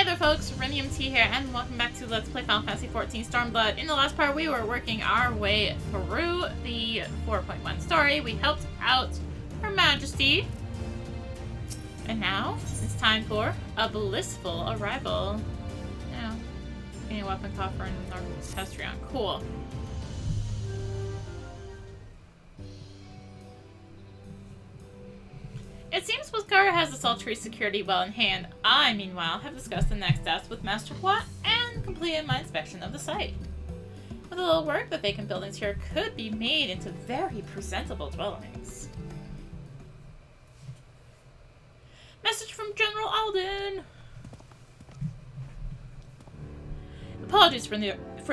Hey there folks, rinimt here, and welcome back to Let's Play Final Fantasy XIV Stormblood. In the last part, we were working our way through the 4.1 story. We helped out Her Majesty. And now, it's time for a blissful arrival. Now, getting a weapon coffer in North Testrion. Cool. It seems Wiskara has the sultry security well in hand. I, meanwhile, have discussed the next steps with Master Plot and completed my inspection of the site. With a little work, the vacant buildings here could be made into very presentable dwellings. Message from General Alden! Apologies for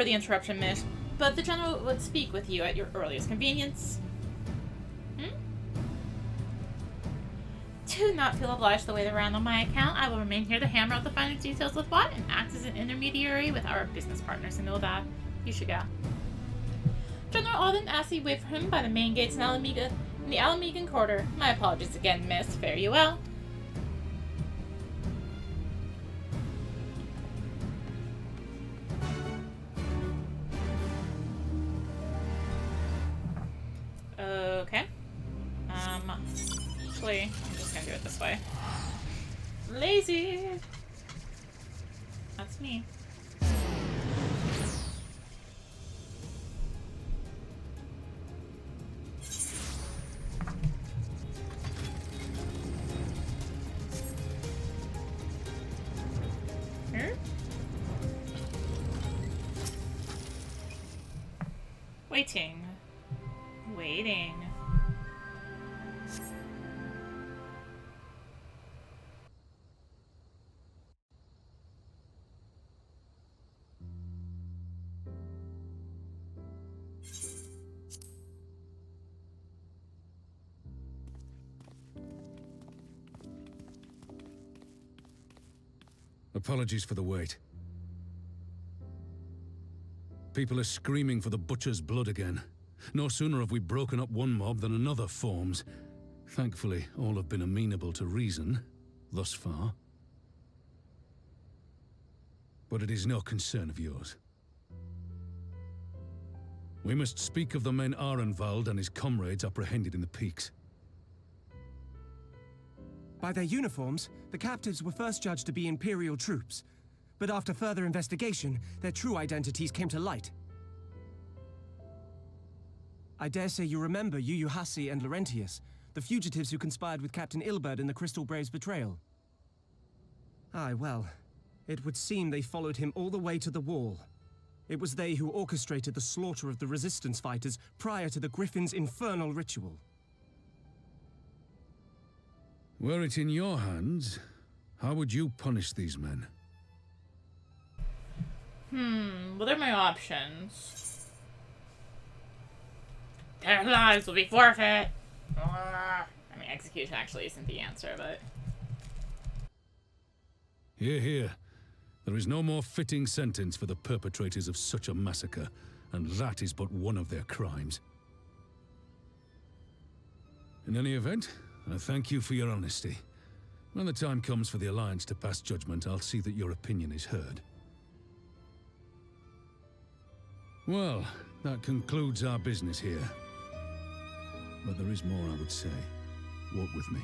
the interruption, miss, but the General would speak with you at your earliest convenience. Do not feel obliged to wait around on my account. I will remain here to hammer out the finer details with Watt and act as an intermediary with our business partners in Ulda. You should go. General Alden asked you to wait for him by the main gates in the Alamegan Quarter. My apologies again, miss. Fare you well. Okay. Actually, I'm just gonna do it this way. Lazy! That's me. Here? Waiting. Waiting. Apologies for the wait. People are screaming for the butcher's blood again. No sooner have we broken up one mob than another forms. Thankfully, all have been amenable to reason, thus far. But it is no concern of yours. We must speak of the men Arenvald and his comrades apprehended in the peaks. By their uniforms, the captives were first judged to be Imperial troops, but after further investigation, their true identities came to light. I dare say you remember Yuyuhasi and Laurentius, the fugitives who conspired with Captain Ilberd in the Crystal Brave's betrayal. Aye, well, it would seem they followed him all the way to the wall. It was they who orchestrated the slaughter of the resistance fighters prior to the Griffin's infernal ritual. Were it in your hands, how would you punish these men? What are my options? Their lives will be forfeit! I mean, execution actually isn't the answer, but... Hear, hear. There is no more fitting sentence for the perpetrators of such a massacre, and that is but one of their crimes. In any event, I thank you for your honesty. When the time comes for the Alliance to pass judgment, I'll see that your opinion is heard. Well, that concludes our business here. But there is more I would say. Walk with me.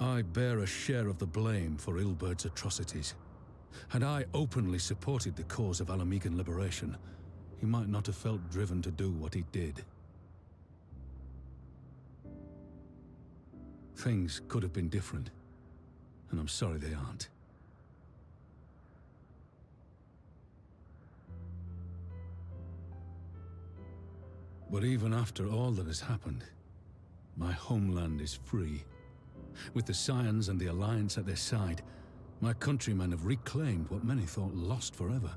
I bear a share of the blame for Ilberd's atrocities. Had I openly supported the cause of Alamegan liberation, he might not have felt driven to do what he did. Things could have been different, and I'm sorry they aren't. But even after all that has happened, my homeland is free. With the Scions and the Alliance at their side, my countrymen have reclaimed what many thought lost forever.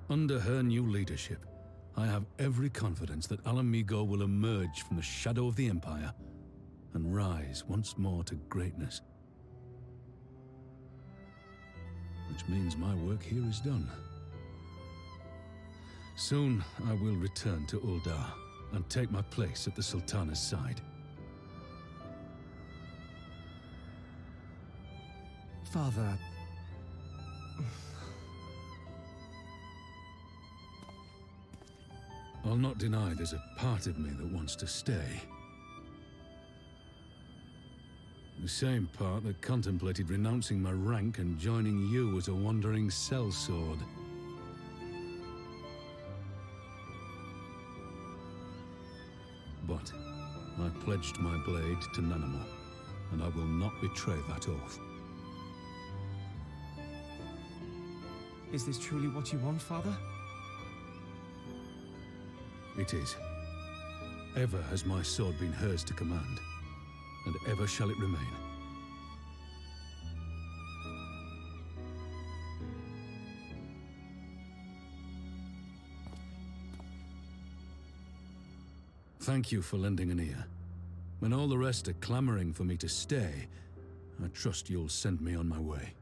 Under her new leadership, I have every confidence that Alamigo will emerge from the shadow of the Empire and rise once more to greatness. Which means my work here is done. Soon I will return to Uldar and take my place at the Sultana's side. Father... I'll not deny there's a part of me that wants to stay. The same part that contemplated renouncing my rank and joining you as a wandering sellsword. But I pledged my blade to Nanamo, and I will not betray that oath. Is this truly what you want, Father? It is. Ever has my sword been hers to command, and ever shall it remain. Thank you for lending an ear. When all the rest are clamoring for me to stay, I trust you'll send me on my way.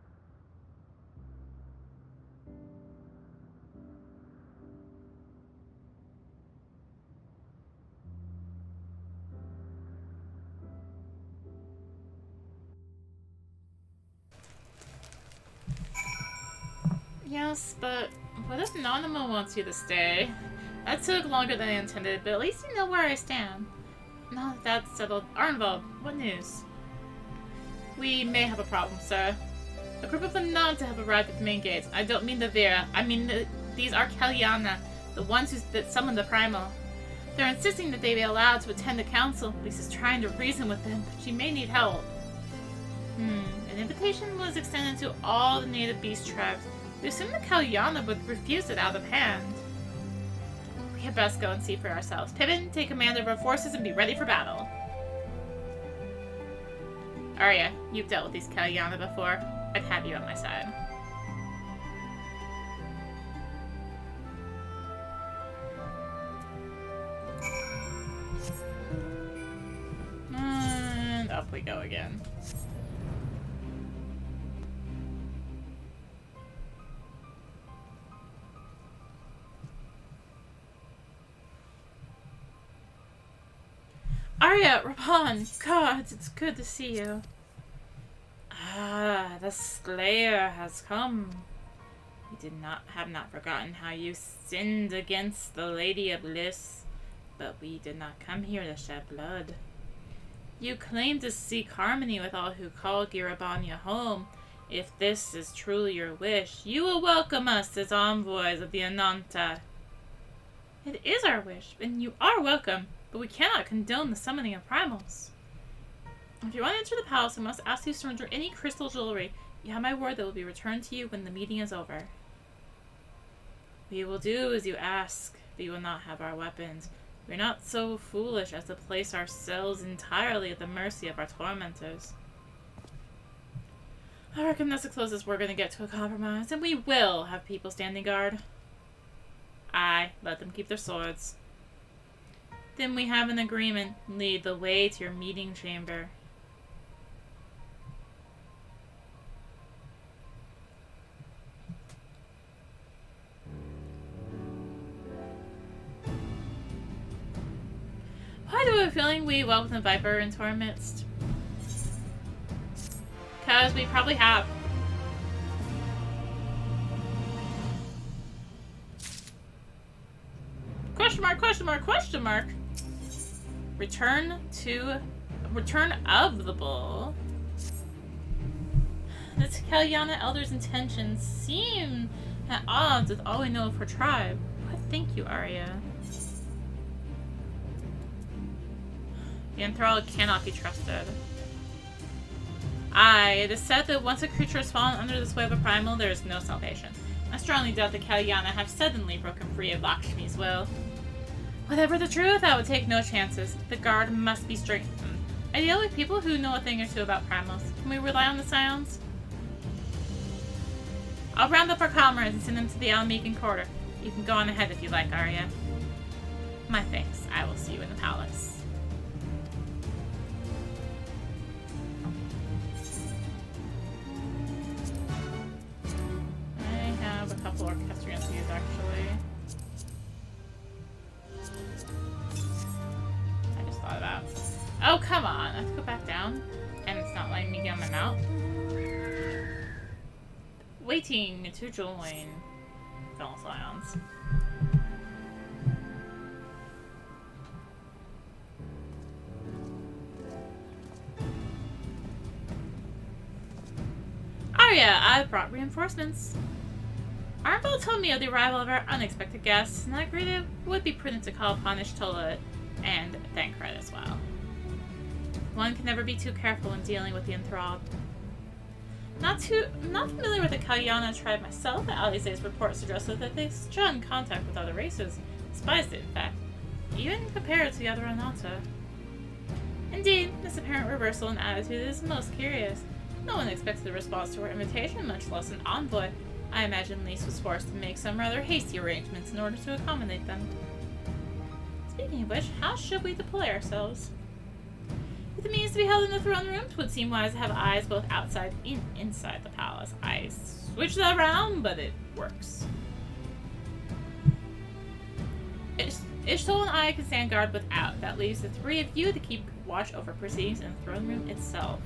Yes, but what if Nanamo wants you to stay? That took longer than I intended, but at least you know where I stand. Now that that's settled, Arnvald, what news? We may have a problem, sir. A group of the Nanta have arrived at the main gates. I don't mean the Vera. I mean these are Kalyana, the ones that summoned the Primal. They're insisting that they be allowed to attend the council. Lisa's trying to reason with them, but she may need help. An invitation was extended to all the native beast tribes. We assumed the Kalyana would refuse it out of hand. We had best go and see for ourselves. Pippin, take command of our forces and be ready for battle. Arya, you've dealt with these Kalyana before. I'd have you on my side. And up we go again. Arya, Rapan, gods, it's good to see you. Ah, the Slayer has come. We have not forgotten how you sinned against the Lady of Bliss, but we did not come here to shed blood. You claim to seek harmony with all who call Girabanya home. If this is truly your wish, you will welcome us as envoys of the Ananta. It is our wish, and you are welcome. But we cannot condone the summoning of primals. If you want to enter the palace, I must ask you to surrender any crystal jewelry. You have my word that will be returned to you when the meeting is over. We will do as you ask, but you will not have our weapons. We are not so foolish as to place ourselves entirely at the mercy of our tormentors. I reckon that's the closest we're going to get to a compromise, and we will have people standing guard. Aye, let them keep their swords. Then we have an agreement. Lead the way to your meeting chamber. Why do I have a feeling we welcome the Viper into our midst? Because we probably have. Question mark, question mark, question mark. Return of the bull. The Kalyana Elder's intentions seem at odds with all we know of her tribe. What think you, Arya? The enthralled cannot be trusted. Aye, it is said that once a creature has fallen under the sway of a primal, there is no salvation. I strongly doubt the Kalyana have suddenly broken free of Lakshmi's will. Whatever the truth, I would take no chances. The guard must be strengthened. Ideally, people who know a thing or two about primals. Can we rely on the Scions? I'll round up our comrades and send them to the Alamican quarter. You can go on ahead if you like, Arya. My thanks. I will see you in the palace. I have a couple orchestrions to use, actually. I just thought about it. Oh, come on. I have to go back down, and it's not letting me get on my mount. Waiting to join Fellow Scions. Arya, I've brought reinforcements. Arnvald told me of the arrival of our unexpected guests, and I agreed it would be prudent to call upon Ishtola and Thancred as well. One can never be too careful when dealing with the enthralled. Not familiar with the Kalyana tribe myself, but Alize's report suggested that they shun contact with other races, despised it in fact, even compared to the other Ananta. Indeed, this apparent reversal in attitude is most curious. No one expected a response to our invitation, much less an envoy. I imagine Lise was forced to make some rather hasty arrangements in order to accommodate them. Speaking of which, how should we deploy ourselves? If the means to be held in the throne room, it would seem wise to have eyes both outside and inside the palace. I switched that around, but it works. Ishtola and I can stand guard without. That leaves the three of you to keep watch over proceedings in the throne room itself.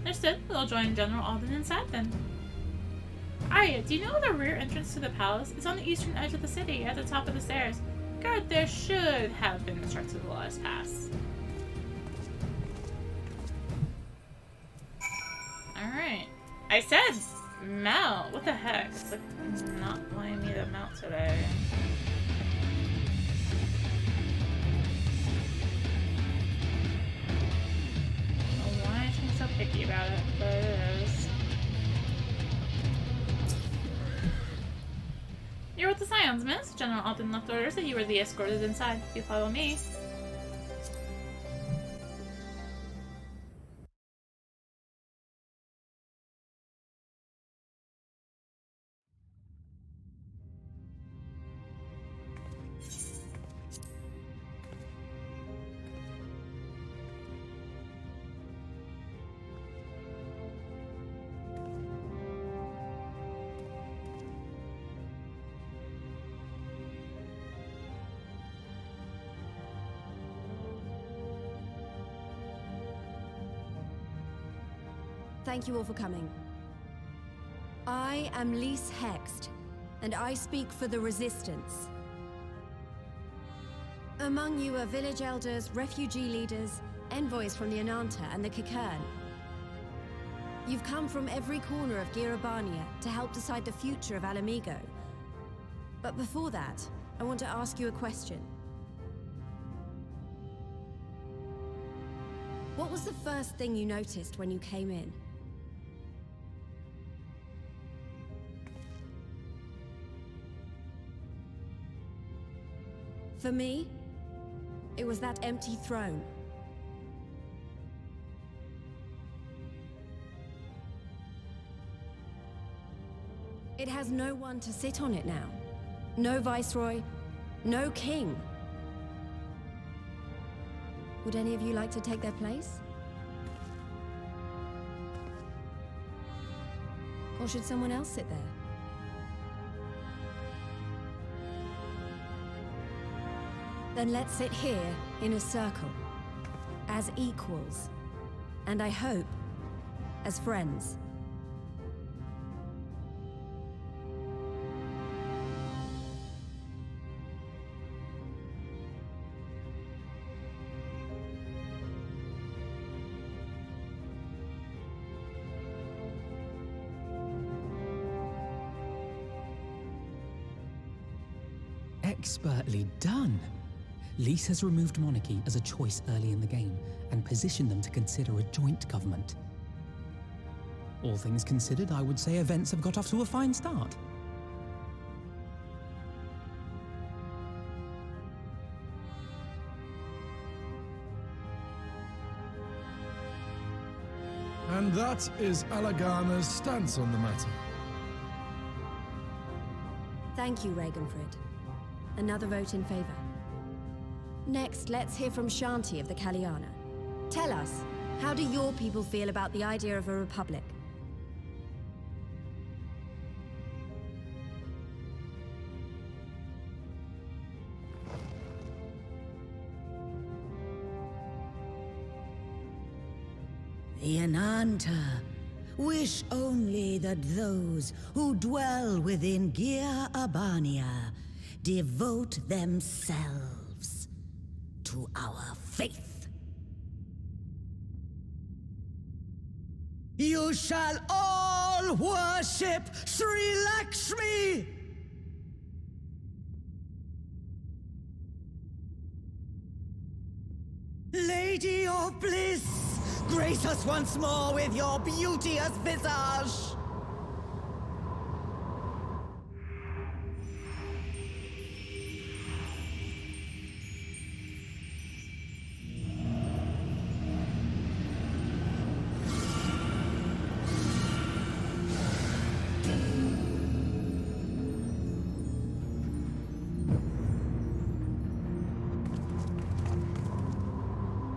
Understood. We'll join General Alden inside then. Arya, do you know the rear entrance to the palace is on the eastern edge of the city, at the top of the stairs? Guard there should have been instructed to let us pass. Alright. I said mount. What the heck? It's like not wanting me to mount today. So picky about it, but it is. You're with the Scions, miss. General Alden left orders that you were the escorted inside. If you follow me. Thank you all for coming. I am Lise Hext, and I speak for the Resistance. Among you are village elders, refugee leaders, envoys from the Ananta and the Kikern. You've come from every corner of Girabania to help decide the future of Alamigo. But before that, I want to ask you a question. What was the first thing you noticed when you came in? For me, it was that empty throne. It has no one to sit on it now. No viceroy, no king. Would any of you like to take their place? Or should someone else sit there? Then let's sit here in a circle, as equals, and I hope, as friends. Expertly done. Lise has removed monarchy as a choice early in the game and positioned them to consider a joint government. All things considered, I would say events have got off to a fine start. And that is Alagana's stance on the matter. Thank you, Ragenfrid. Another vote in favor. Next, let's hear from Shanti of the Kalyana. Tell us, how do your people feel about the idea of a republic? The Ananta wish only that those who dwell within Gir Abania devote themselves to our faith. You shall all worship Sri Lakshmi! Lady of Bliss, grace us once more with your beauteous visage!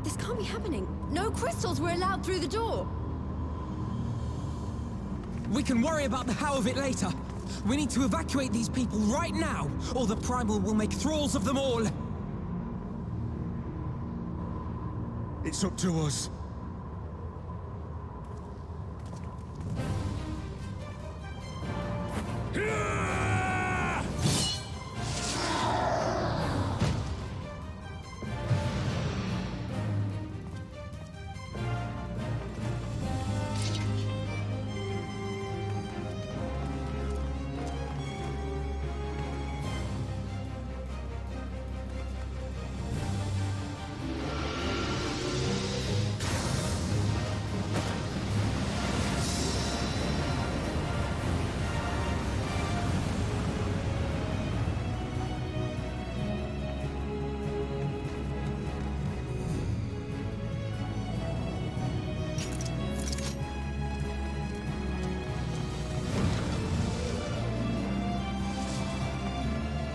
This can't be happening. No crystals were allowed through the door. We can worry about the how of it later. We need to evacuate these people right now, or the Primal will make thralls of them all. It's up to us.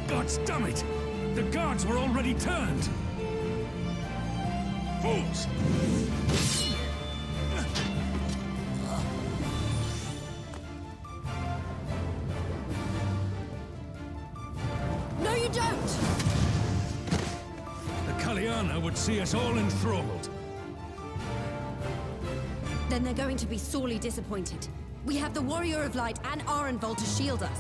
Gods damn it! The guards were already turned! Fools! No, you don't! The Kalyana would see us all enthralled. Then they're going to be sorely disappointed. We have the Warrior of Light and Arenval to shield us.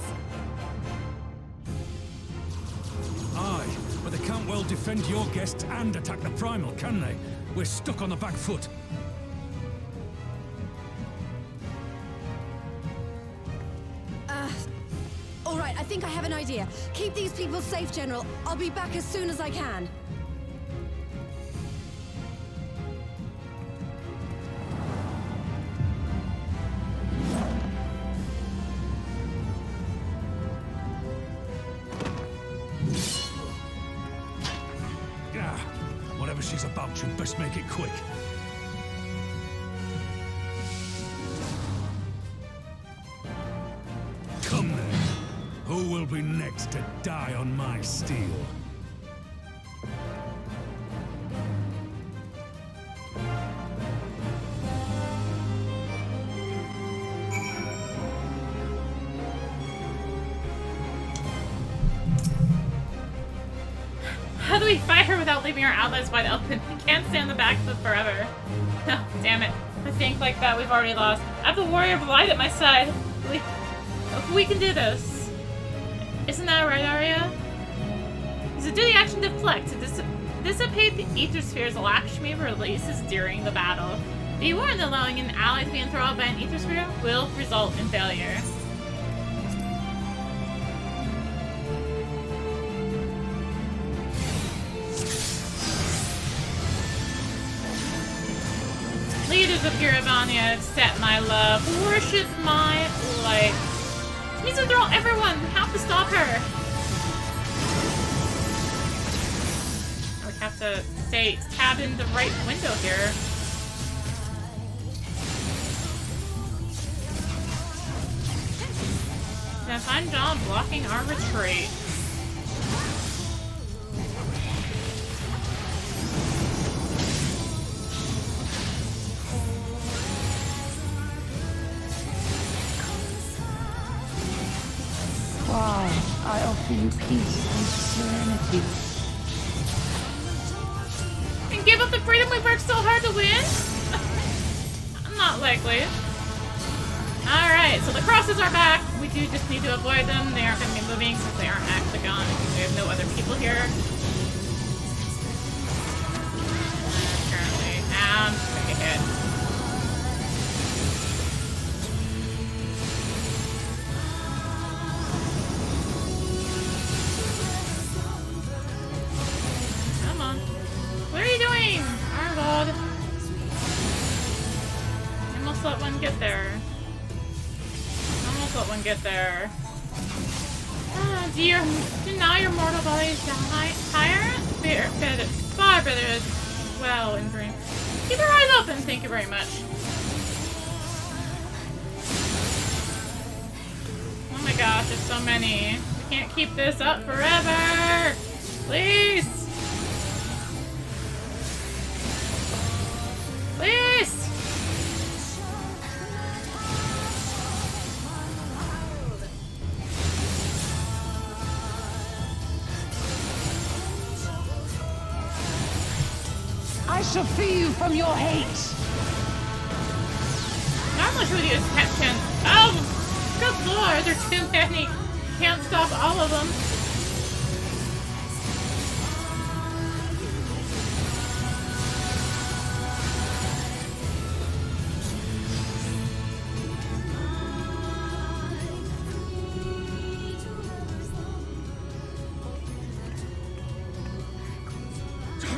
Aye, but they can't well defend your guests and attack the Primal, can they? We're stuck on the back foot. All right, I think I have an idea. Keep these people safe, General. I'll be back as soon as I can. Whatever she's about, you'd best make it quick. Come then. Who will be next to die on my steel? How do we fight her without leaving our outlets wide open? We can't stay on the back foot forever. Oh, damn it. I think like that we've already lost. I have the Warrior of Light at my side. We can do this. Isn't that right, Arya? Is it do the action deflect to dissipate the ether spheres Lakshmi releases during the battle? Be warned, allowing an ally to be enthralled by an ether sphere will result in failure. Leaders of Giravania, accept my love. Worship my light. This means to throw everyone. We have to stop her. We have to stay tabbed in the right window here. Now find John blocking our retreat. offer you peace and serenity. And give up the freedom we worked so hard to win? Not likely. Alright, so the crosses are back. We do just need to avoid them. They aren't going to be moving since they aren't actually gone. We have no other people here. Apparently. And take a hit. Come on. What are you doing? Our God. Almost let one get there. Almost let one get there. Ah, do you deny your mortal body's higher? Far better as well in dream. Keep your eyes open, thank you very much. Oh my gosh, there's so many. We can't keep this up forever! Please! Please! I shall free you from your hate. Normally she would use Captain. Oh, good lord, there's too many. Can't stop all of them.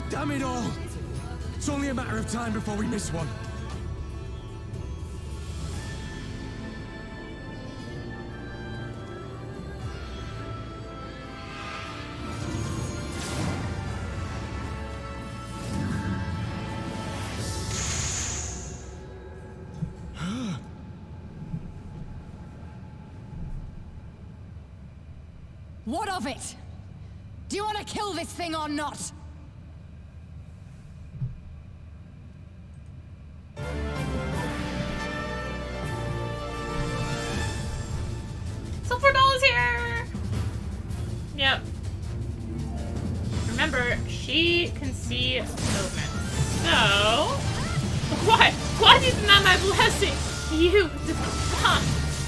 Damn it all! It's only a matter of time before we miss one. What of it? Do you want to kill this thing or not? $4 here! Yep. Remember, she can see movement. So... What? Why did you deny my blessing? You,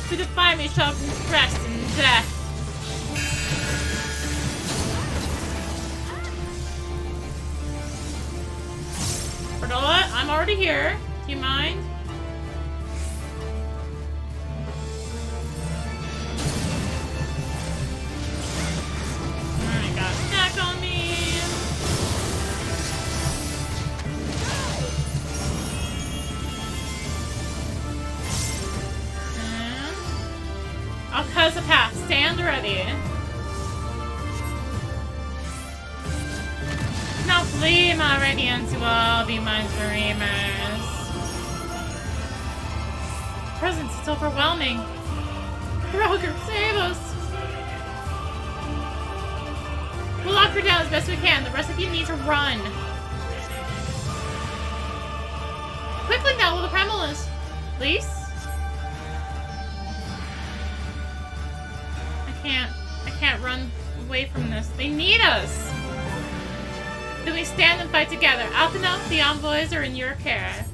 to defy me shall rest in death. Bertola, I'm already here. Do you mind? Alright, got a stack on me. And I'll cut us a path. Stand ready. Now flee, my radiance, you all be my dreamers. Presence, it's overwhelming. Roger, save us! We'll lock her down as best we can. The rest of you need to run. Quickly now, while the primal is. Please? I can't run away from this. They need us! Then we stand and fight together. Althano, the envoys are in your care.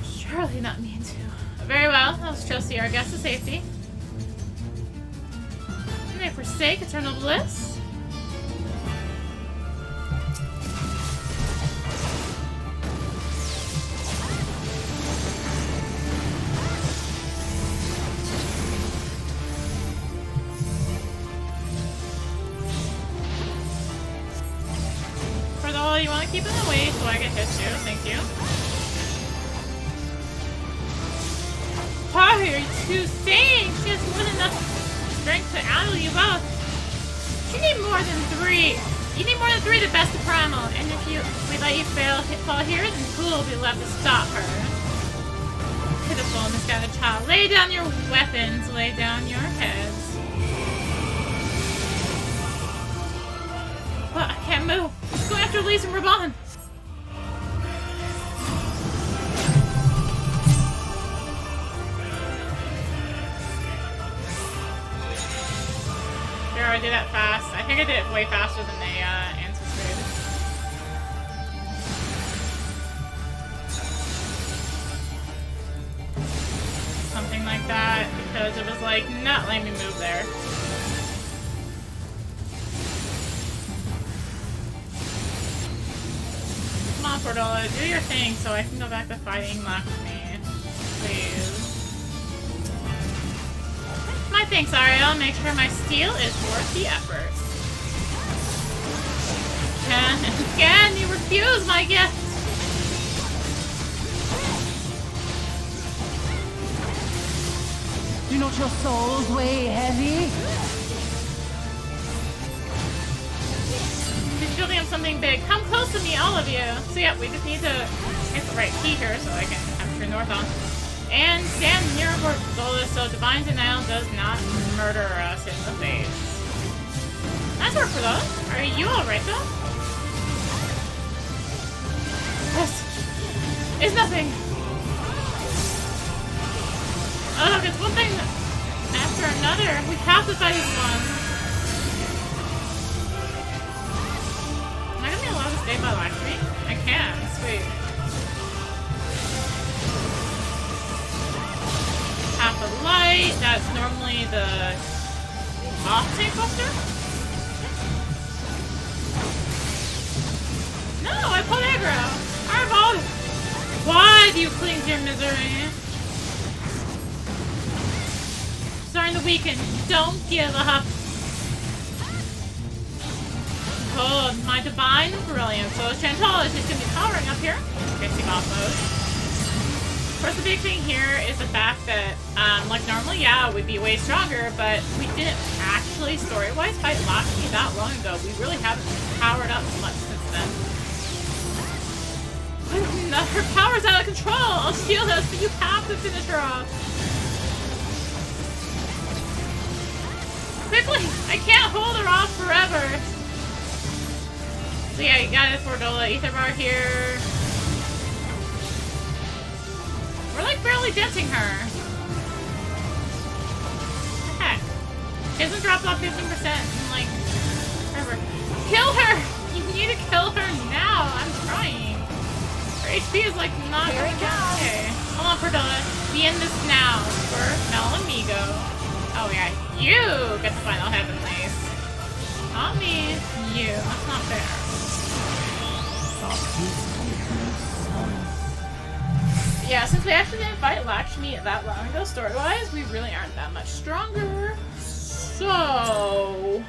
Surely not me too. Very well, let's just see our guest to safety. And they forsake eternal bliss. You want to keep him away so I can hit you? Thank you. Fire to sing! She has more than enough strength to handle you both. You need more than 3. You need more than 3 to best the primal. And if we let you fall here, then who will be left to stop her? Pitiful, misguided child. Lay down your weapons. Lay down your heads. Well, I can't move. Let's go after Lise and Raban. There did it way faster than they anticipated. Something like that, because it was like, not letting me move there. Come on, Cordola, do your thing so I can go back to fighting Lakshmi. Please. My thanks, Ariel. Make sure my steel is worth the effort. Again, you refuse my gift. Do not your souls weigh heavy? He's building up something big. Come close to me, all of you. So yeah, we just need to hit the right key here so I can capture North on. And stand near Bordola so Divine Denial does not murder us in the face. Nice work for those. Are you alright though? This is nothing. Oh look, it's one thing after another. We have to fight this one. Am I gonna be allowed to stay by Lakshmi? I can, sweet. Half a light, that's normally the off-tank buster? No, I pulled aggro! Fireball! Why do you cling to your misery? Starting to weaken, don't give up! Oh, my divine brilliance. So Chantal is just gonna be powering up here. Fixing off mode. Of course, the big thing here is the fact that, like normally, yeah, we'd be way stronger, but we didn't actually, story-wise, fight Lakshmi that long ago. We really haven't powered up much since then. Her power's out of control! I'll shield us, but you have to finish her off. Quickly! I can't hold her off forever! So yeah, you got it for Dola Ether Bar here. We're like barely denting her. What the heck? She hasn't dropped off 15% in like forever. Kill her! You need to kill her now! I'm trying. Her HP is like not going okay. Hold on, Perdola. Be in this now for Melamigo. Oh yeah, you get the final heavenlies. Not me, you. That's not fair. Yeah, since we actually didn't fight Lakshmi that long ago, story-wise, we really aren't that much stronger. So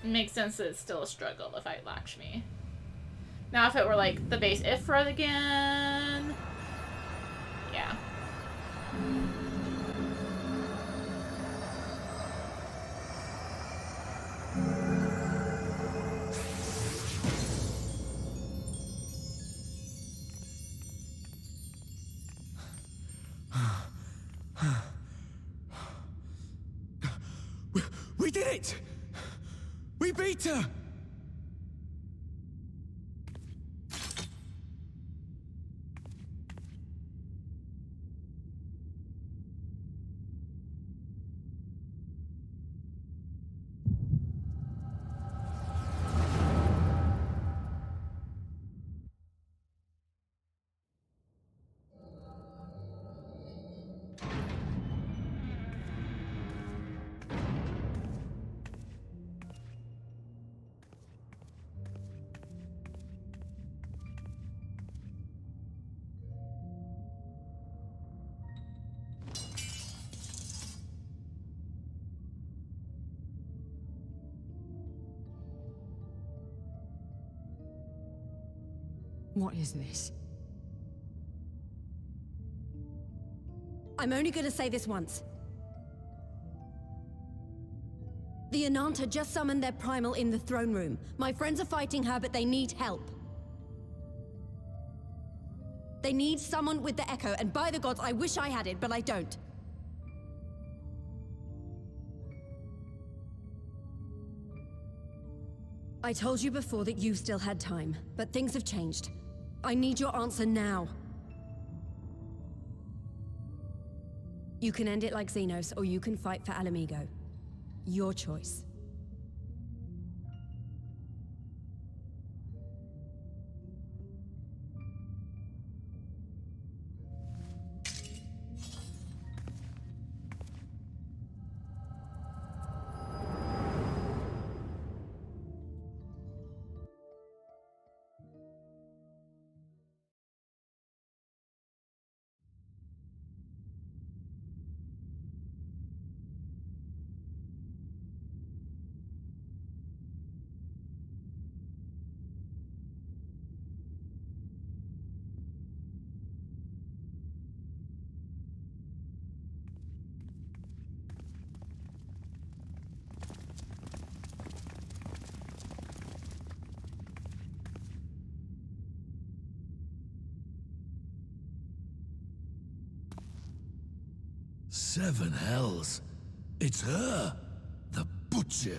it makes sense that it's still a struggle to fight Lakshmi. Now, if it were like the base Ifrit again, yeah. We did it! We beat her! What is this? I'm only gonna say this once. The Ananta just summoned their primal in the throne room. My friends are fighting her, but they need help. They need someone with the Echo, and by the gods, I wish I had it, but I don't. I told you before that you still had time, but things have changed. I need your answer now. You can end it like Xenos, or you can fight for Alamigo. Your choice. Seven hells. It's her, the Butcher.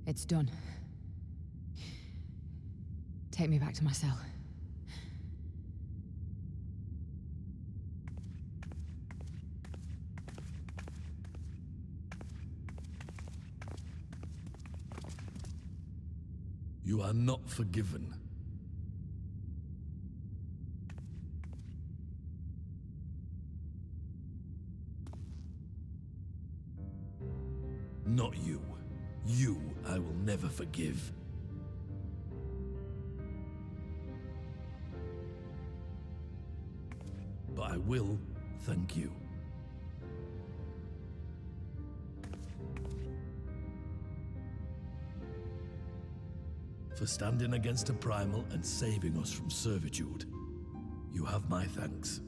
It's done. Take me back to my cell. You are not forgiven. Not you. You I will never forgive. But I will thank you. For standing against a primal and saving us from servitude. You have my thanks.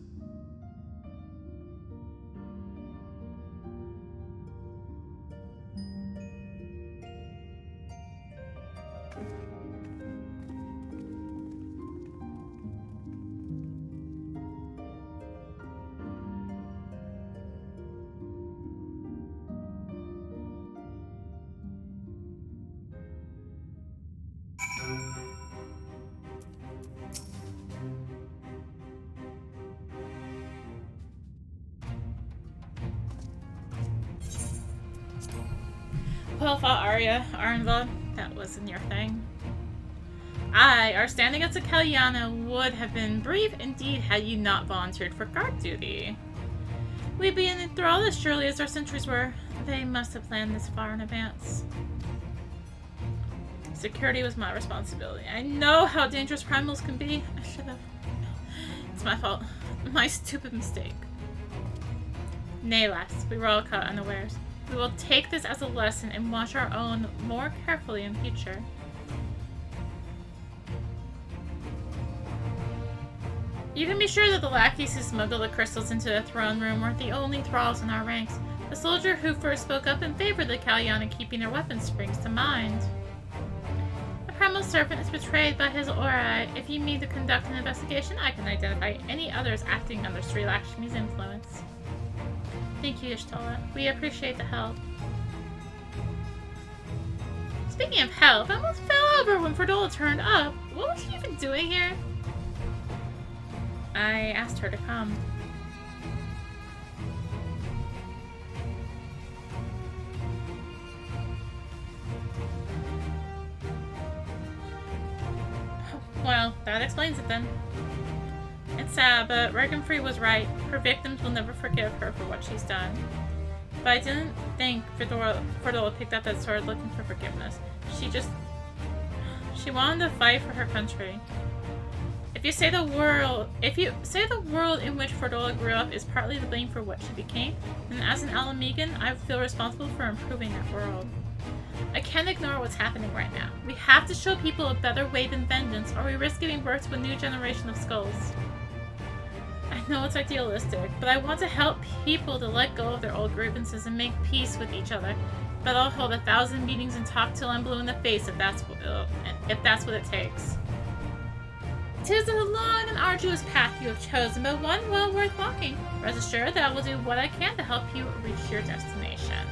Well fought, Arya. Arnvald, that wasn't your thing. Our standing as a Kalyana would have been brief indeed had you not volunteered for guard duty. We'd be enthralled as surely as our sentries were. They must have planned this far in advance. Security was my responsibility. I know how dangerous primals can be. I should have. It's my fault. My stupid mistake. Nay, lass, we were all caught unawares. We will take this as a lesson and watch our own more carefully in future. You can be sure that the lackeys who smuggled the crystals into the throne room weren't the only thralls in our ranks. The soldier who first spoke up in favor of the Kalyana keeping their weapons springs to mind. The primal servant is betrayed by his aura. If you need to conduct an investigation, I can identify any others acting under Sri Lakshmi's influence. Thank you, Ishtala. We appreciate the help. Speaking of help, I almost fell over when Ferdola turned up. What was she even doing here? I asked her to come. Well, that explains it then. It's sad, but Regenfrey was right. Her victims will never forgive her for what she's done. But I didn't think Ferdola picked up that sword looking for forgiveness. She wanted to fight for her country. If you say the world in which Ferdola grew up is partly to blame for what she became, then as an Alamegan, I feel responsible for improving that world. I can't ignore what's happening right now. We have to show people a better way than vengeance, or we risk giving birth to a new generation of skulls. I know it's idealistic, but I want to help people to let go of their old grievances and make peace with each other. But I'll hold 1,000 meetings and talk till I'm blue in the face if that's what it takes. 'Tis a long and arduous path you have chosen, but one well worth walking. Rest assured that I will do what I can to help you reach your destination.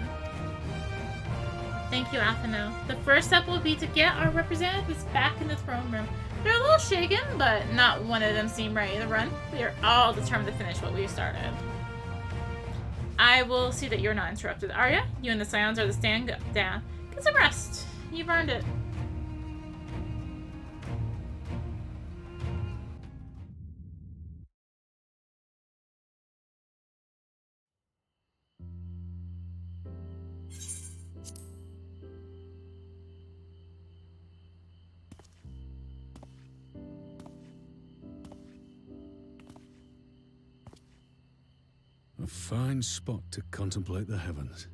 Thank you, Atheno. The first step will be to get our representatives back in the throne room. They're a little shaken, but not one of them seem ready to run. We are all determined to finish what we started. I will see that you're not interrupted. Arya, you and the Scions are to stand down. Get some rest. You've earned it. fine spot to contemplate the heavens.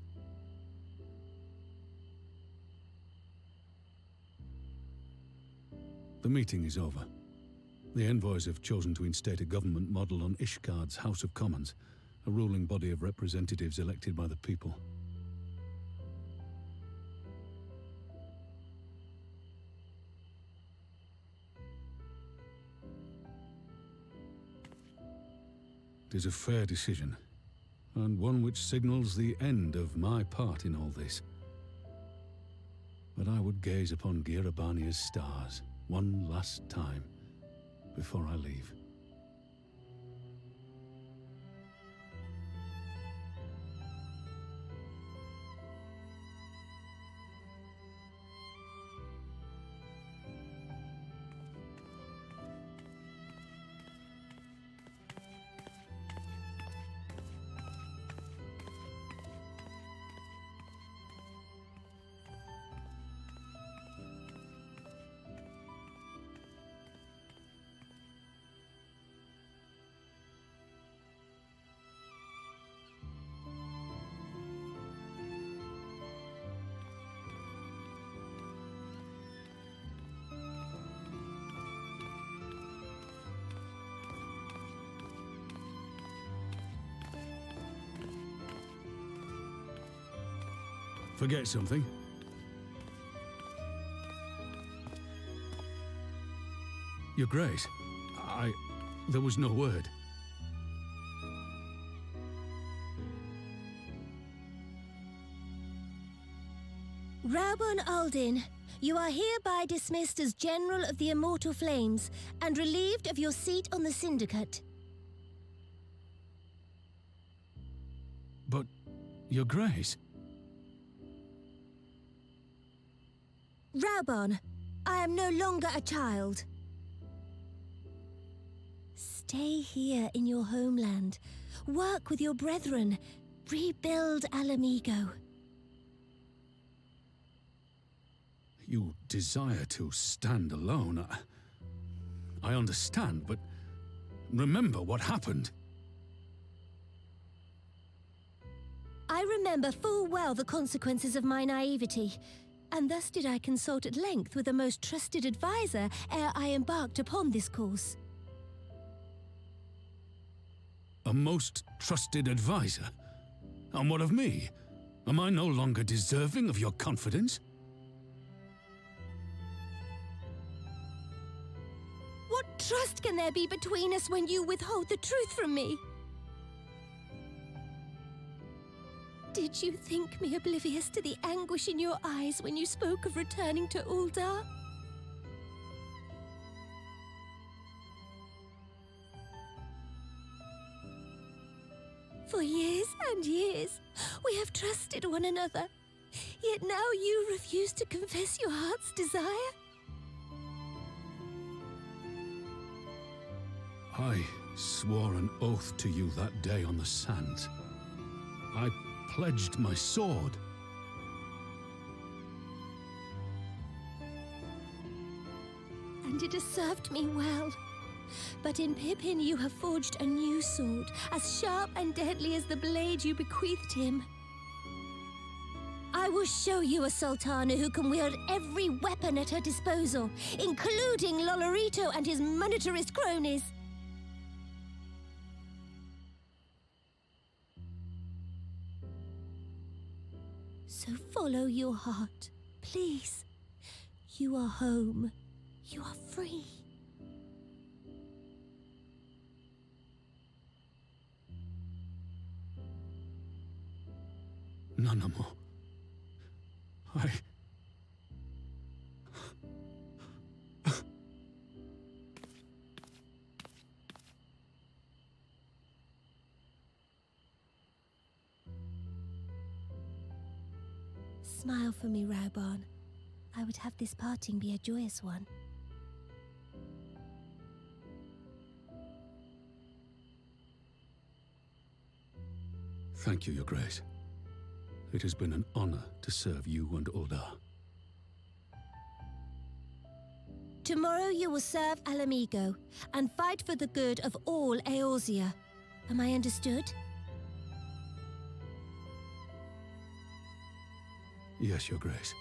The meeting is over. The envoys have chosen to instate a government model on Ishgard's House of Commons, a ruling body of representatives elected by the people. It is a fair decision, and one which signals the end of my part in all this. But I would gaze upon Girabania's stars one last time before I leave. Forget something? Your Grace, there was no word. Raubon Aldin, you are hereby dismissed as General of the Immortal Flames and relieved of your seat on the Syndicate. But, Your Grace... Raubon, I am no longer a child. Stay here in your homeland. Work with your brethren. Rebuild Alamigo. You desire to stand alone. I understand, but remember what happened. I remember full well the consequences of my naivety, and thus did I consult at length with a most trusted advisor ere I embarked upon this course. A most trusted advisor? And what of me? Am I no longer deserving of your confidence? What trust can there be between us when you withhold the truth from me? Did you think me oblivious to the anguish in your eyes when you spoke of returning to Uldar? For years and years, we have trusted one another. Yet now you refuse to confess your heart's desire? I swore an oath to you that day on the sands. I pledged my sword. And it has served me well. But in Pippin you have forged a new sword, as sharp and deadly as the blade you bequeathed him. I will show you a Sultana who can wield every weapon at her disposal, including Lolorito and his monetarist cronies. So follow your heart, please. You are home. You are free. Nanamo. Smile for me, Raubon. I would have this parting be a joyous one. Thank you, Your Grace. It has been an honor to serve you and Uldar. Tomorrow you will serve Alamigo and fight for the good of all Eorzea. Am I understood? Yes, Your Grace.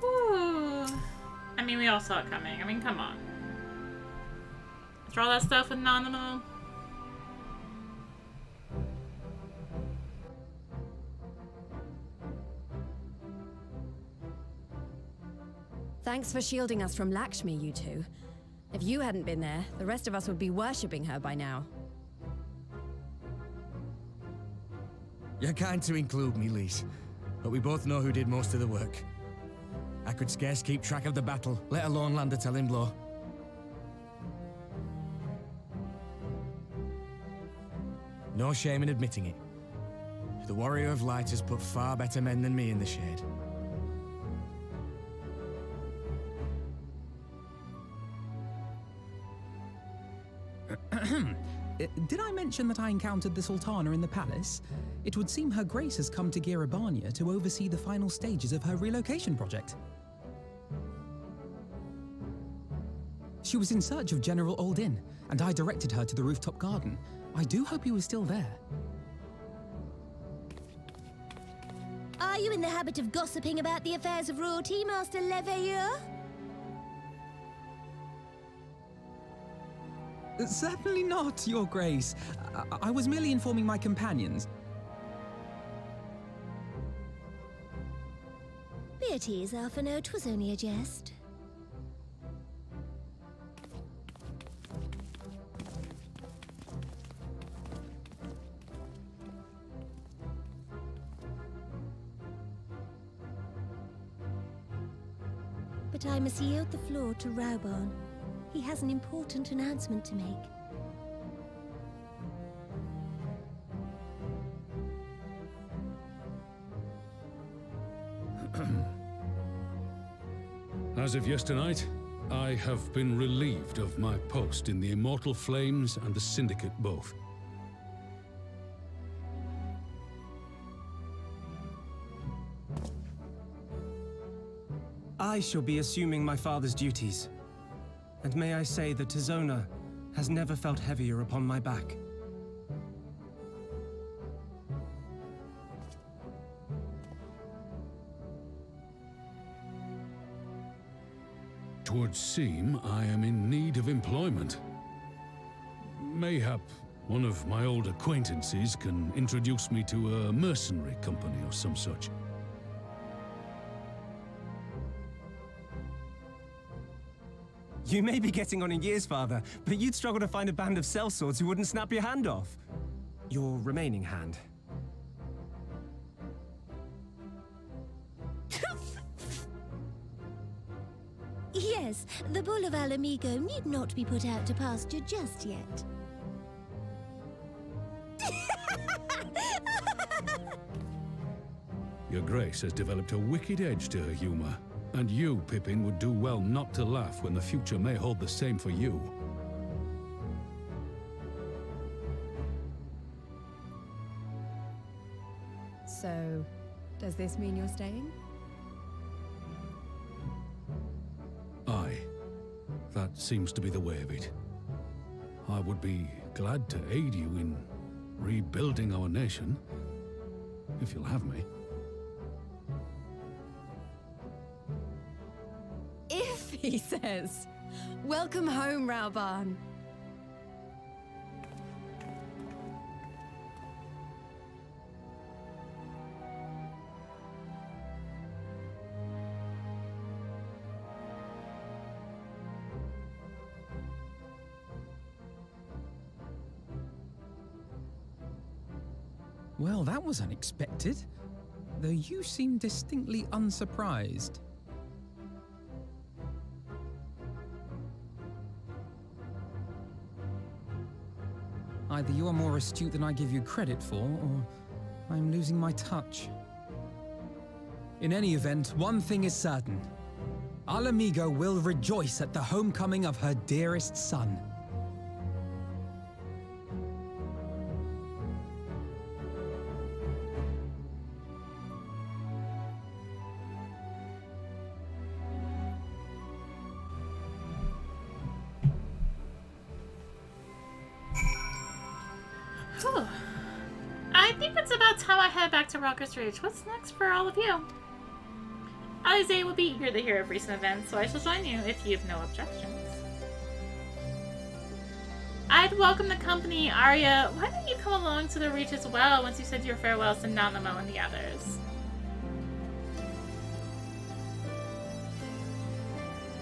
Whew. I mean, we all saw it coming. I mean, come on. After all that stuff with Nominal. Thanks for shielding us from Lakshmi, you two. If you hadn't been there, the rest of us would be worshipping her by now. You're kind to include me, Lise, but we both know who did most of the work. I could scarce keep track of the battle, let alone land a telling blow. No shame in admitting it. The Warrior of Light has put far better men than me in the shade. Did I mention that I encountered the Sultana in the palace? It would seem Her Grace has come to Girabania to oversee the final stages of her relocation project. She was in search of General Oldin, and I directed her to the rooftop garden. I do hope he was still there. Are you in the habit of gossiping about the affairs of royalty, Master Leveilleur? Certainly not, Your Grace. I was merely informing my companions. Be at ease, Alphino. 'Twas only a jest. But I must yield the floor to Rauban. He has an important announcement to make. As of yesternight, I have been relieved of my post in the Immortal Flames and the Syndicate both. I shall be assuming my father's duties. And may I say that Tizona has never felt heavier upon my back. Twould seem I am in need of employment. Mayhap one of my old acquaintances can introduce me to a mercenary company or some such. You may be getting on in years, Father, but you'd struggle to find a band of sellswords who wouldn't snap your hand off. Your remaining hand. Yes, the bull of Alamigo need not be put out to pasture just yet. Your Grace has developed a wicked edge to her humor, and you, Pippin, would do well not to laugh when the future may hold the same for you. So, does this mean you're staying? Aye. That seems to be the way of it. I would be glad to aid you in rebuilding our nation, if you'll have me. If, he says. Welcome home, Rauban. Well, that was unexpected, though you seem distinctly unsurprised. Either you are more astute than I give you credit for, or I'm losing my touch. In any event, one thing is certain. Ala Mhigo will rejoice at the homecoming of her dearest son. Whew. I think it's about time I head back to Rocker's Ridge. What's next for all of you? Alize will be eager to hear of recent events, so I shall join you if you have no objections. I'd welcome the company, Arya. Why don't you come along to the Reach as well once you said your farewells to Nanamo and the others?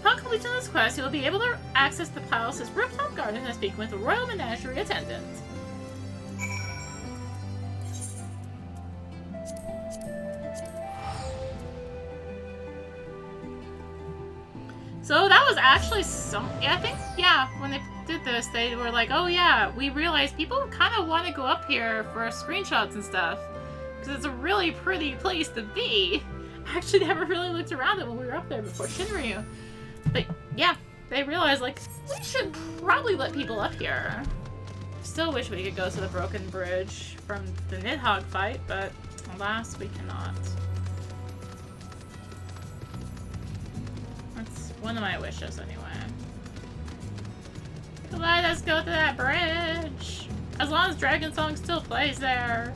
Upon completion of this quest, you will be able to access the palace's rooftop garden and speak with the Royal Menagerie attendant. So that was actually I think, yeah, when they did this, they were like, oh yeah, we realized people kind of want to go up here for screenshots and stuff. Because it's a really pretty place to be. I actually never really looked around it when we were up there before Shinryu. But yeah, they realized, like, we should probably let people up here. Still wish we could go to the Broken Bridge from the Nidhogg fight, but alas, we cannot. That's one of my wishes, anyway. Let us go to that bridge! As long as Dragon Song still plays there.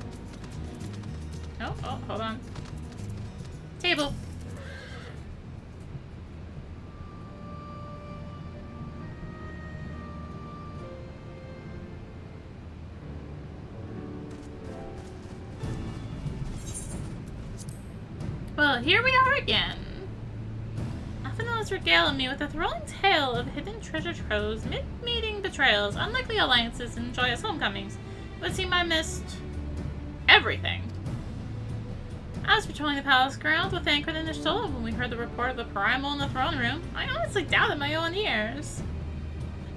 Oh, hold on. Table. Well, here we are again. Athena is regaling me with a thrilling tale of hidden treasure troves, mid-meeting betrayals, unlikely alliances, and joyous homecomings. It would seem I missed everything. I was patrolling the palace grounds with Famfrit and Ishtola when we heard the report of the Primal in the throne room. I honestly doubted my own ears.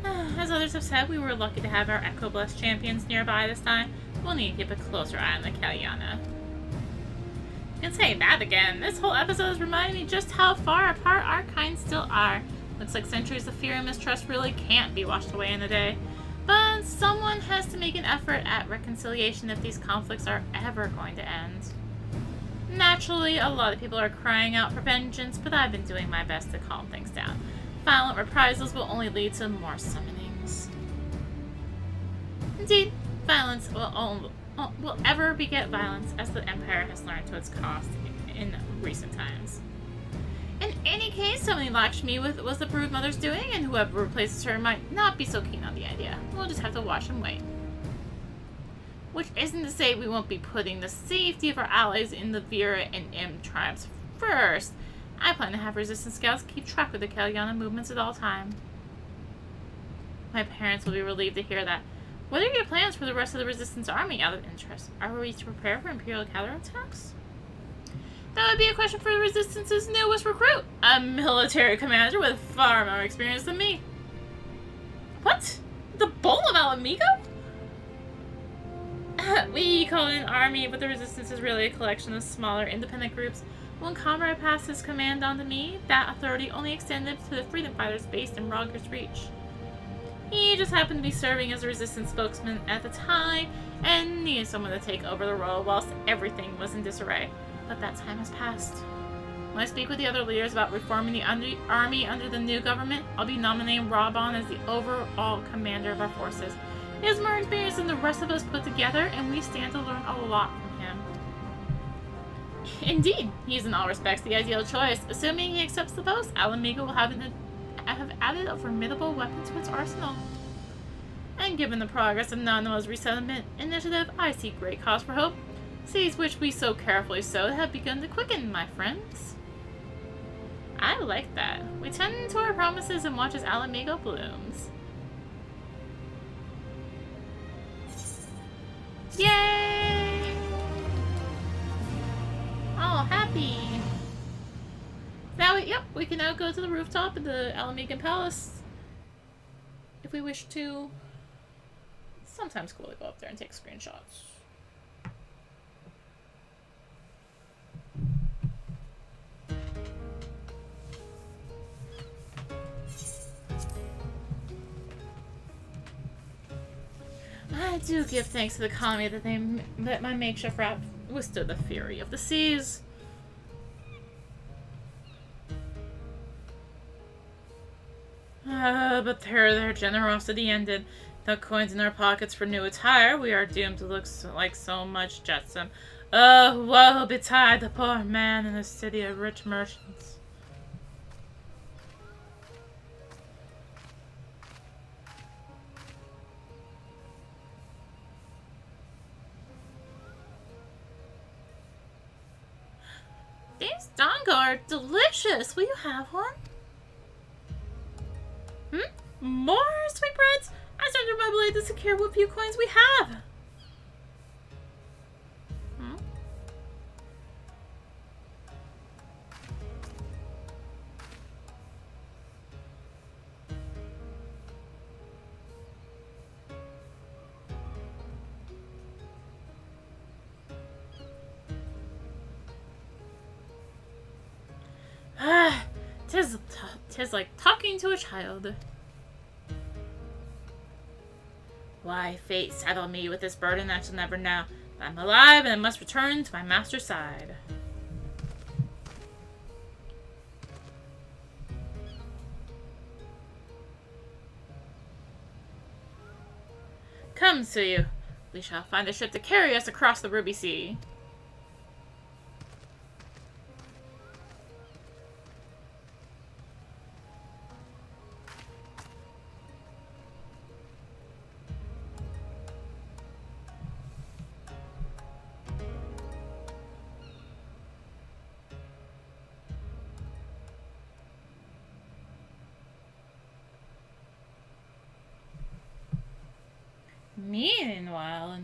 As others have said, we were lucky to have our Echo Blessed champions nearby this time. We'll need to keep a closer eye on the Kalyana. You can say that again. This whole episode is reminding me just how far apart our kinds still are. Looks like centuries of fear and mistrust really can't be washed away in a day. But someone has to make an effort at reconciliation if these conflicts are ever going to end. Naturally, a lot of people are crying out for vengeance, but I've been doing my best to calm things down. Violent reprisals will only lead to more summonings. Indeed, violence will ever beget violence, as the Empire has learned to its cost in recent times. In any case, summoning Lakshmi was the brood mother's doing, and whoever replaces her might not be so keen on the idea. We'll just have to watch and wait. Which isn't to say we won't be putting the safety of our allies in the Vera and Im tribes first. I plan to have resistance scouts keep track of the Kalyana movements at all time. My parents will be relieved to hear that. What are your plans for the rest of the resistance army out of interest? Are we to prepare for Imperial counterattacks? That would be a question for the Resistance's newest recruit, a military commander with far more experience than me. What? The Bull of Ala Mhigo? We call it an army, but the Resistance is really a collection of smaller, independent groups. When Comrade passed his command on to me, that authority only extended to the freedom fighters based in Rogger's Reach. He just happened to be serving as a Resistance spokesman at the time, and needed someone to take over the role whilst everything was in disarray. But that time has passed. When I speak with the other leaders about reforming the army under the new government, I'll be nominating Raban as the overall commander of our forces. He has more experience than the rest of us put together, and we stand to learn a lot from him. Indeed, he's in all respects the ideal choice. Assuming he accepts the post, Ala Mhigo will have added a formidable weapon to its arsenal. And given the progress of Nanamo's resettlement initiative, I see great cause for hope. Seeds which we so carefully sowed have begun to quicken, my friends. I like that. We tend to our promises and watch as Ala Mhigo blooms. Yay! All happy. Now, we can now go to the rooftop of the Ala Mhigan Palace if we wish to sometimes cool to go up there and take screenshots. I do give thanks to the economy that my makeshift raft withstood the fury of the seas. But their generosity ended. No coins in our pockets for new attire. We are doomed to look like so much jetsam. Oh, woe betide the poor man in the city of rich merchants. These dango are delicious. Will you have one? More sweetbreads? I surrendered my blade to secure what few coins we have. Tis like talking to a child. Why, fate saddled me with this burden I shall never know. But I'm alive and I must return to my master's side. Come, Suyu. We shall find a ship to carry us across the Ruby Sea. Meanwhile, in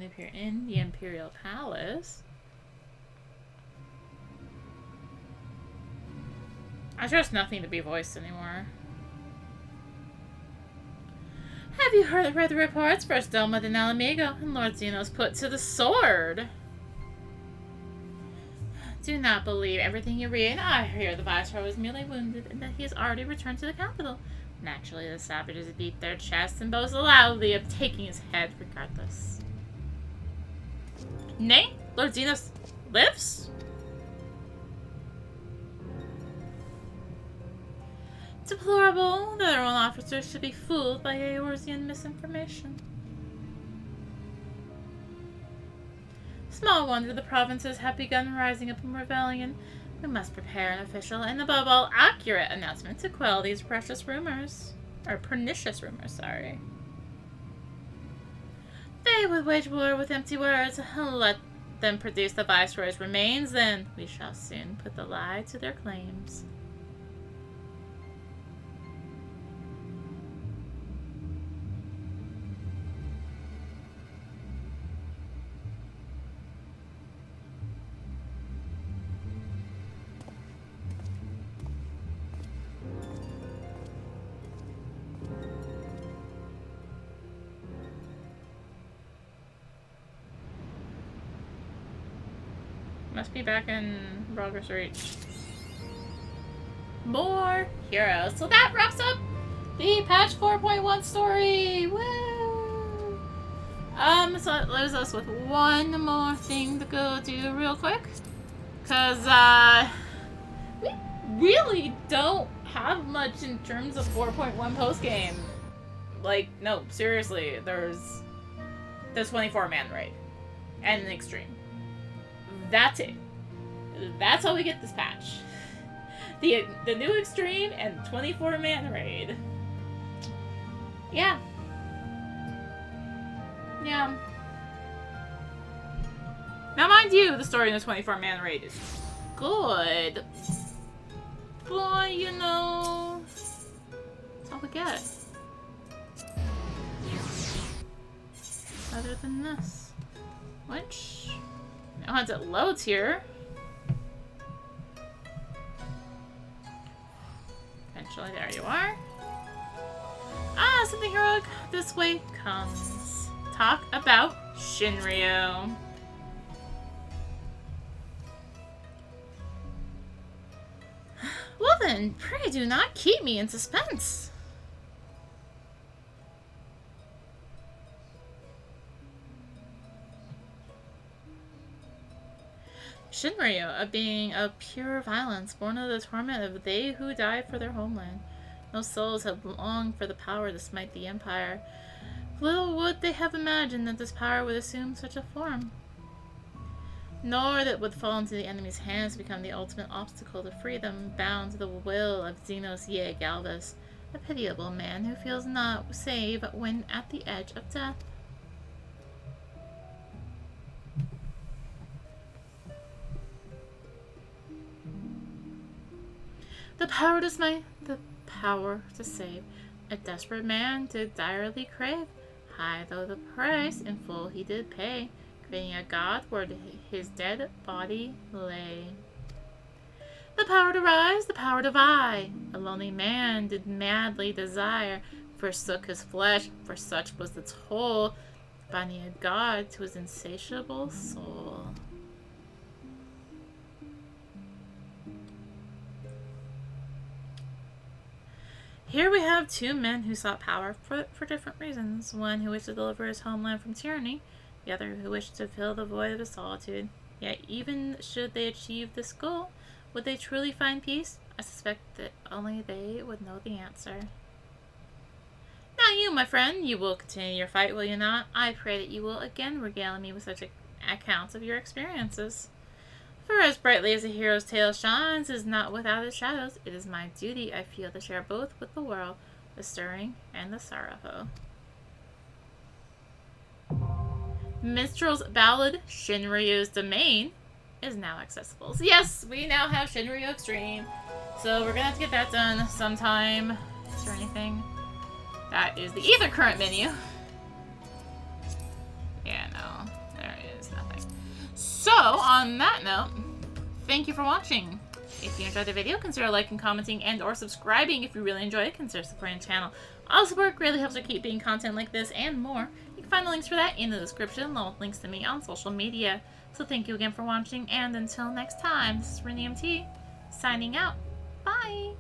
the Imperial Palace, I trust nothing to be voiced anymore. Have you read the reports? First Stormblood in Alamigo, and Lord Xenos put to the sword. Do not believe everything you read. I hear the Viceroy was merely wounded and that he has already returned to the capital. Naturally, the savages beat their chests and boast loudly of taking his head regardless. Nay, Lord Xenos lives? Deplorable that our own officers should be fooled by Eorzean misinformation. Small wonder the provinces have begun rising up in rebellion. We must prepare an official and, above all, accurate announcement to quell these pernicious rumors, sorry. They would wage war with empty words. Let them produce the Viceroy's remains, then we shall soon put the lie to their claims. Must be back in Progress Reach. More heroes. So that wraps up the patch 4.1 story. Woo! So it leaves us with one more thing to go do real quick. Cause we really don't have much in terms of 4.1 post-game. Like, no, seriously, there's the 24-man raid and an extreme. That's it. That's how we get this patch. The new extreme and 24-man raid. Yeah. Yeah. Now, mind you, the story in the 24-man raid is good. But, you know, that's all we get. Other than this. Which... once it loads here. Eventually, there you are. Ah, something heroic this way comes. talk about Shinryu. Well then, pray do not keep me in suspense. Shinryu, a being of pure violence, born of the torment of they who died for their homeland. No souls have longed for the power to smite the empire. Little would they have imagined that this power would assume such a form. Nor that it would fall into the enemy's hands to become the ultimate obstacle to freedom, bound to the will of Xenos Ye Galvez, a pitiable man who feels not safe when at the edge of death. The power to smite, the power to save. A desperate man did direly crave. High though the price, in full he did pay, creating a god where his dead body lay. The power to rise, the power to vie. A lonely man did madly desire, forsook his flesh, for such was the toll, binding a god to his insatiable soul. Here we have two men who sought power for different reasons. One who wished to deliver his homeland from tyranny, the other who wished to fill the void of his solitude. Yet even should they achieve this goal, would they truly find peace? I suspect that only they would know the answer. Now you, my friend, you will continue your fight, will you not? I pray that you will again regale me with such accounts of your experiences. For as brightly as a hero's tale shines is not without its shadows, it is my duty, I feel, to share both with the world, the stirring and the sorrowful. Minstrel's Ballad, Shinryu's Domain, is now accessible. So yes, we now have Shinryu Extreme. So we're gonna have to get that done sometime. Is there anything? That is the Ether Current menu. Yeah, no, there is nothing. So, on that note, thank you for watching. If you enjoyed the video, consider liking, commenting, and or subscribing. If you really enjoyed it, consider supporting the channel. All support greatly helps us keep being content like this and more. You can find the links for that in the description, along with links to me on social media. So thank you again for watching, and until next time, this is rinimt, signing out. Bye!